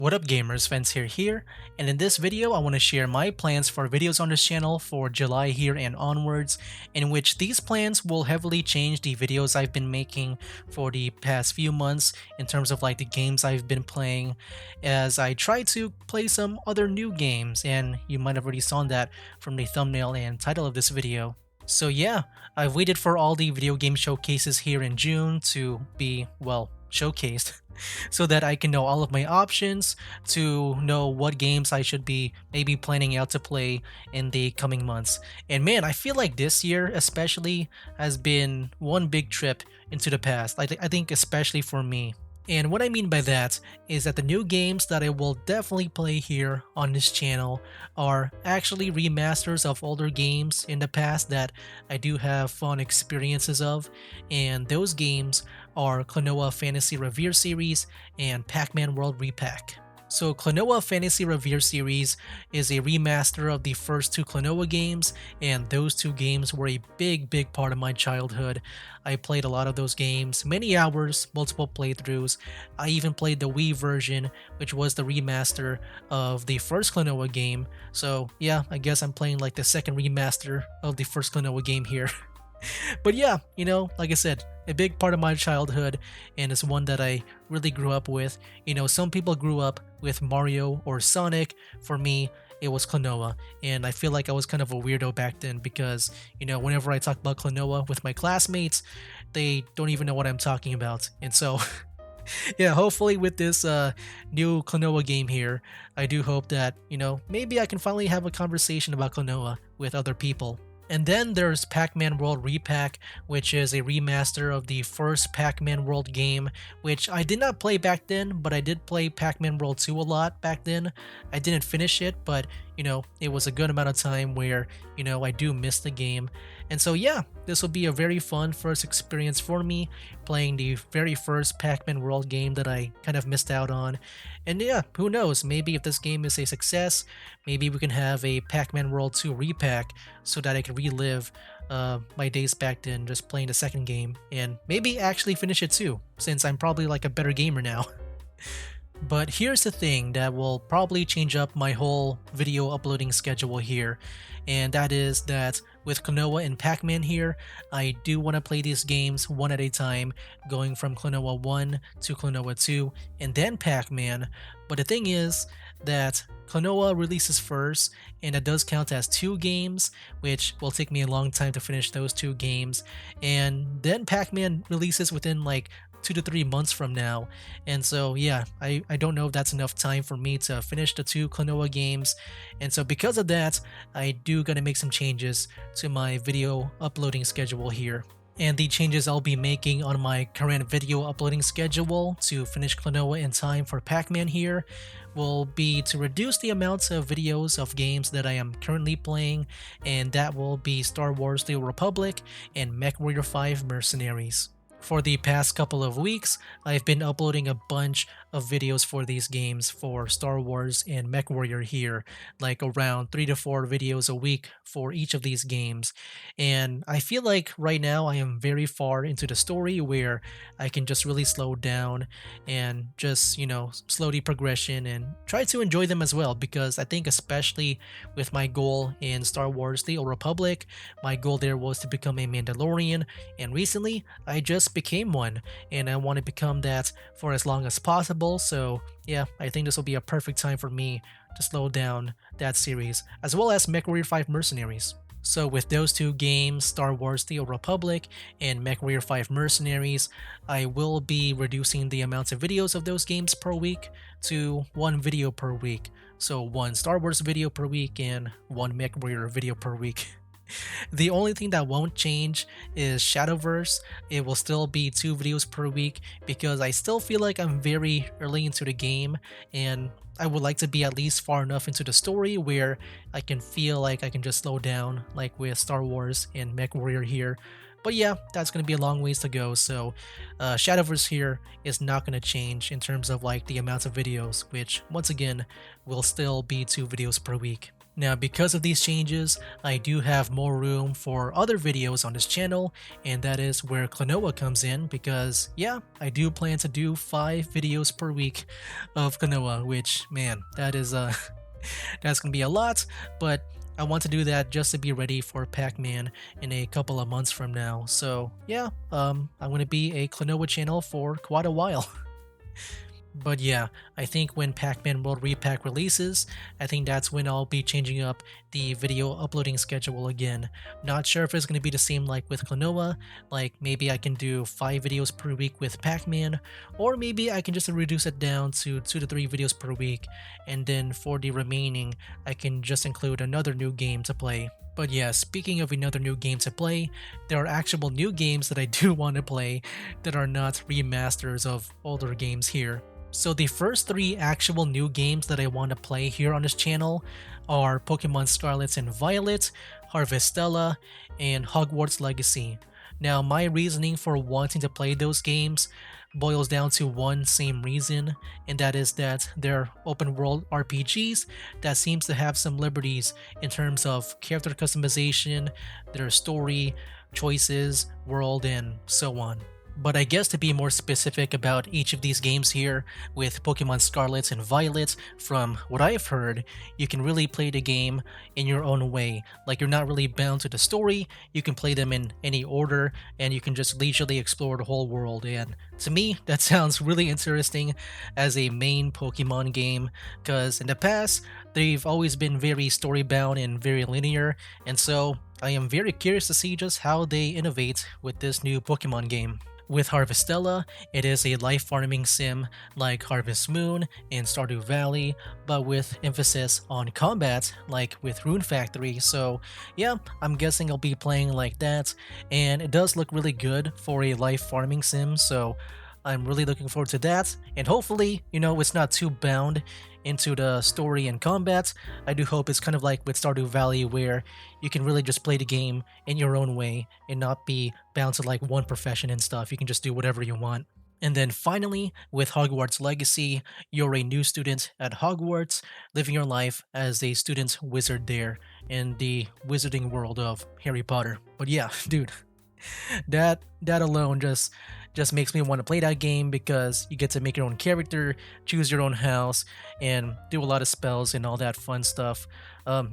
What up gamers, Vince here, and in this video I want to share my plans for videos on this channel for July here and onwards, in which these plans will heavily change the videos I've been making for the past few months in terms of like the games I've been playing, as I try to play some other new games, and you might have already saw that from the thumbnail and title of this video. So yeah, I've waited for all the video game showcases here in June to be, well, showcased so that I can know all of my options, to know what games I should be maybe planning out to play in the coming months. And man, I feel like this year especially has been one big trip into the past. I think especially for me. And what I mean by that is that the new games that I will definitely play here on this channel are actually remasters of older games in the past that I do have fun experiences of, and those games are Klonoa Fantasy Revere series and Pac-Man World Repack. So Klonoa Fantasy Revere series is a remaster of the first two Klonoa games, and those two games were a big part of my childhood. I played a lot of those games, many hours, multiple playthroughs. I even played the Wii version, which was the remaster of the first Klonoa game. So yeah, I guess I'm playing like the second remaster of the first Klonoa game here. But yeah, like I said, a big part of my childhood, and it's one that I really grew up with. Some people grew up with Mario or Sonic. For me, it was Klonoa, and I feel like I was kind of a weirdo back then because, whenever I talk about Klonoa with my classmates, they don't even know what I'm talking about. And so, yeah, hopefully with this new Klonoa game here, I do hope that, maybe I can finally have a conversation about Klonoa with other people. And then there's Pac-Man World Repack, which is a remaster of the first Pac-Man World game, which I did not play back then, but I did play Pac-Man World 2 a lot back then. I didn't finish it, but it was a good amount of time where, I do miss the game. And so yeah, this will be a very fun first experience for me, playing the very first Pac-Man World game that I kind of missed out on. And yeah, who knows, maybe if this game is a success, maybe we can have a Pac-Man World 2 repack so that I can relive my days back then just playing the second game, and maybe actually finish it too, since I'm probably like a better gamer now. But here's the thing that will probably change up my whole video uploading schedule here, and that is that with Klonoa and Pac-Man here, I do want to play these games one at a time, going from Klonoa 1 to Klonoa 2, and then Pac-Man. But the thing is that Klonoa releases first, and it does count as two games, which will take me a long time to finish those two games, and then Pac-Man releases within like 2 to 3 months from now. And so yeah, I don't know if that's enough time for me to finish the two Klonoa games, and so because of that, I do gotta make some changes to my video uploading schedule here. And the changes I'll be making on my current video uploading schedule to finish Klonoa in time for Pac-Man here will be to reduce the amounts of videos of games that I am currently playing, and that will be Star Wars The Old Republic and MechWarrior 5 Mercenaries. For the past couple of weeks, I've been uploading a bunch of videos for these games for Star Wars and MechWarrior here, like around 3 to 4 videos a week for each of these games. And I feel like right now I am very far into the story where I can just really slow down and just, slow the progression and try to enjoy them as well, because I think especially with my goal in Star Wars The Old Republic, my goal there was to become a Mandalorian, and recently I just became one, and I want to become that for as long as possible. So yeah, I think this will be a perfect time for me to slow down that series, as well as MechWarrior 5 Mercenaries. So with those two games, Star Wars The Old Republic and MechWarrior 5 Mercenaries, I will be reducing the amounts of videos of those games per week to one video per week. So one Star Wars video per week and one MechWarrior video per week. The only thing that won't change is Shadowverse. It will still be 2 videos per week because I still feel like I'm very early into the game, and I would like to be at least far enough into the story where I can feel like I can just slow down, like with Star Wars and MechWarrior here. But yeah, that's going to be a long ways to go, so Shadowverse here is not going to change in terms of like the amount of videos, which once again will still be 2 videos per week. Now, because of these changes, I do have more room for other videos on this channel, and that is where Klonoa comes in because, yeah, I do plan to do 5 videos per week of Klonoa, which, man, that is, that's gonna be a lot, but I want to do that just to be ready for Pac-Man in a couple of months from now. So, yeah, I'm gonna be a Klonoa channel for quite a while. But yeah, I think when Pac-Man World Repack releases, I think that's when I'll be changing up the video uploading schedule again. Not sure if it's going to be the same like with Klonoa, like maybe I can do 5 videos per week with Pac-Man, or maybe I can just reduce it down to 2 to 3 videos per week, and then for the remaining, I can just include another new game to play. But yeah, speaking of another new game to play, there are actual new games that I do want to play that are not remasters of older games here. So the first 3 actual new games that I want to play here on this channel are Pokemon Scarlet and Violet, Harvestella, and Hogwarts Legacy. Now my reasoning for wanting to play those games boils down to one same reason, and that is that they're open world RPGs that seems to have some liberties in terms of character customization, their story, choices, world, and so on. But I guess to be more specific about each of these games here, with Pokemon Scarlet and Violet, from what I've heard, you can really play the game in your own way. Like, you're not really bound to the story, you can play them in any order, and you can just leisurely explore the whole world. And to me, that sounds really interesting as a main Pokemon game, because in the past, they've always been very story bound and very linear, and so I am very curious to see just how they innovate with this new Pokemon game. With Harvestella, it is a life farming sim like Harvest Moon and Stardew Valley, but with emphasis on combat like with Rune Factory. So yeah, I'm guessing I'll be playing like that, and it does look really good for a life farming sim, so I'm really looking forward to that, and hopefully, it's not too bound into the story and combat. I do hope it's kind of like with Stardew Valley where you can really just play the game in your own way and not be bound to like one profession and stuff. You can just do whatever you want. And then finally, with Hogwarts Legacy, you're a new student at Hogwarts, living your life as a student wizard there in the wizarding world of Harry Potter. But yeah, dude, that alone just makes me want to play that game because you get to make your own character, choose your own house, and do a lot of spells and all that fun stuff.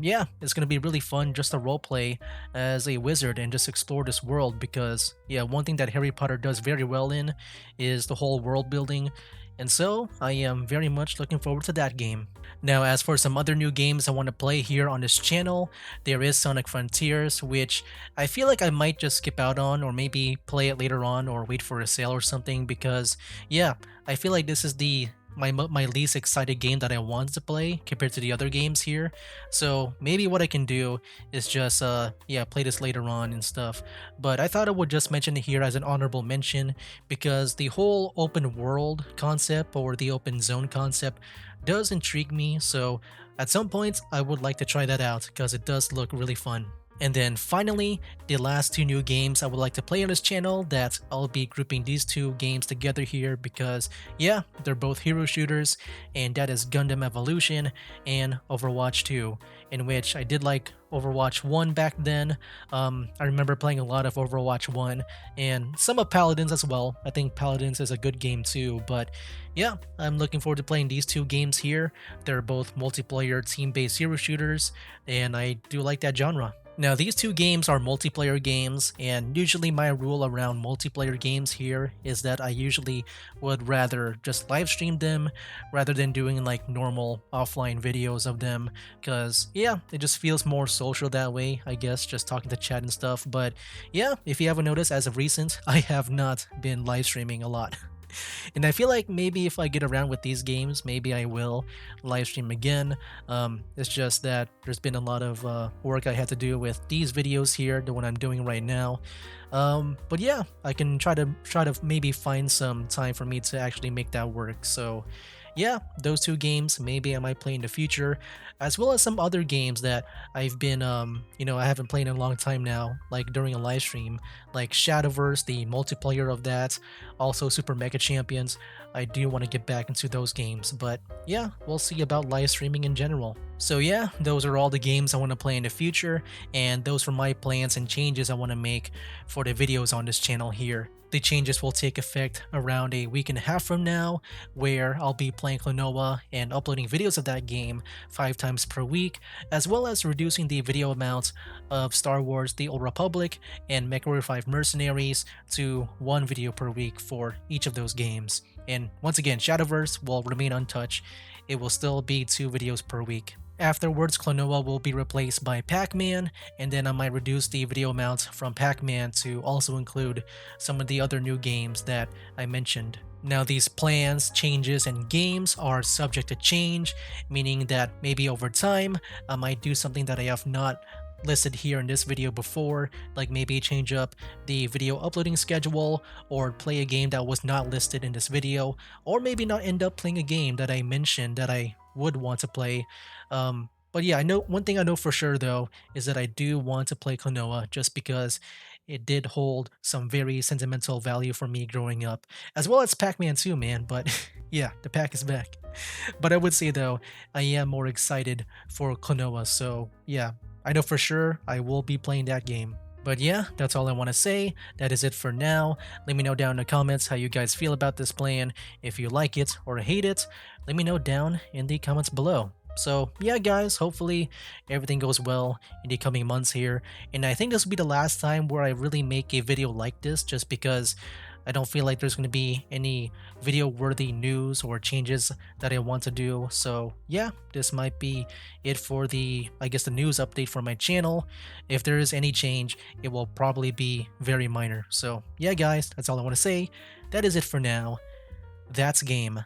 Yeah, it's gonna be really fun just to roleplay as a wizard and just explore this world because yeah, one thing that Harry Potter does very well in is the whole world building, and so I am very much looking forward to that game. Now, as for some other new games I want to play here on this channel, there is Sonic Frontiers, which I feel like I might just skip out on or maybe play it later on or wait for a sale or something because, yeah, I feel like this is my least excited game that I want to play compared to the other games here. So maybe what I can do is just yeah, play this later on and stuff. But I thought I would just mention it here as an honorable mention because the whole open world concept or the open zone concept does intrigue me. So at some point I would like to try that out because it does look really fun. And then finally, the last 2 new games I would like to play on this channel that I'll be grouping these 2 games together here because yeah, they're both hero shooters, and that is Gundam Evolution and Overwatch 2, in which I did like Overwatch 1 back then. I remember playing a lot of Overwatch 1 and some of Paladins as well. I think Paladins is a good game too, but yeah, I'm looking forward to playing these 2 games here. They're both multiplayer team-based hero shooters, and I do like that genre. Now, these 2 games are multiplayer games, and usually my rule around multiplayer games here is that I usually would rather just live stream them rather than doing like normal offline videos of them, because yeah, it just feels more social that way, I guess, just talking to chat and stuff. But yeah, if you haven't noticed, as of recent, I have not been live streaming a lot. And I feel like maybe if I get around with these games, maybe I will live stream again. It's just that there's been a lot of work I had to do with these videos here, the one I'm doing right now. But yeah, I can try to maybe find some time for me to actually make that work. So yeah, those 2 games maybe I might play in the future, as well as some other games that I've been, I haven't played in a long time now, like during a live stream, like Shadowverse, the multiplayer of that, also Super Mega Champions. I do want to get back into those games, but yeah, we'll see about live streaming in general. So yeah, those are all the games I want to play in the future, and those are my plans and changes I want to make for the videos on this channel here. The changes will take effect around a week and a half from now, where I'll be playing Klonoa and uploading videos of that game 5 times per week, as well as reducing the video amount of Star Wars The Old Republic and MechWarrior 5 Mercenaries to 1 video per week for each of those games. And once again, Shadowverse will remain untouched. It will still be 2 videos per week. Afterwards, Klonoa will be replaced by Pac-Man, and then I might reduce the video amount from Pac-Man to also include some of the other new games that I mentioned. Now, these plans, changes, and games are subject to change, meaning that maybe over time I might do something that I have not listed here in this video before, like maybe change up the video uploading schedule or play a game that was not listed in this video, or maybe not end up playing a game that I mentioned that I would want to play. But yeah, I know one thing I know for sure though is that I do want to play Klonoa just because it did hold some very sentimental value for me growing up, as well as Pac-Man too, man. But yeah, the pack is back. But I would say though, I am more excited for Klonoa, so yeah, I know for sure I will be playing that game. But yeah, that's all I want to say. That is it for now. Let me know down in the comments how you guys feel about this plan. If you like it or hate it, let me know down in the comments below. So yeah guys, hopefully everything goes well in the coming months here. And I think this will be the last time where I really make a video like this, just because I don't feel like there's going to be any video worthy news or changes that I want to do. So yeah, this might be it for the, I guess, the news update for my channel. If there is any change, it will probably be very minor. So yeah guys, that's all I want to say. That is it for now. That's game.